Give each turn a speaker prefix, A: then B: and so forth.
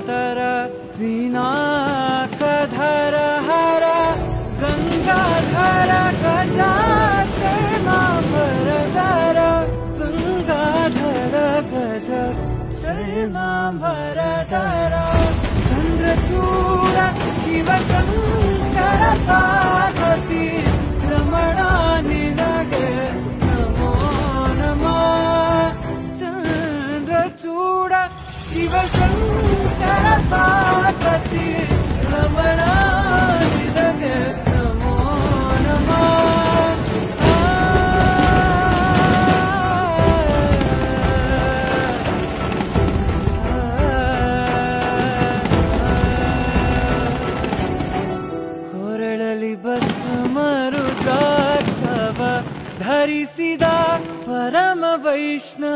A: ತರ ಪಿನಾಕಧರ ಹರ ಗಂಗಾಧರ ಗಜಾಚರ್ಮಾಂಬರಧರ ಗಂಗಾಧರ ಗಜ ಚರ್ಮಾಂಬರಧರ ಚಂದ್ರಚೂಡ ಶಿವಶಂಕರ ಪಾರ್ವತಿ ರಮಣ ನಿನಗೆ ನಮೋ ನಮಃ ಚಂದ್ರಚೂಡ ಶಿವಶಂಕರ ಪಾರ್ವತಿ ರಮಣ ನಿನಗೆ ನಮೋ ನಮಃ ಕೊರಳಲಿ ಭಸ್ಮರುದ್ರಾಕ್ಷವ ಧರಿಸಿದ ಪರಮ ವೈಷ್ಣವ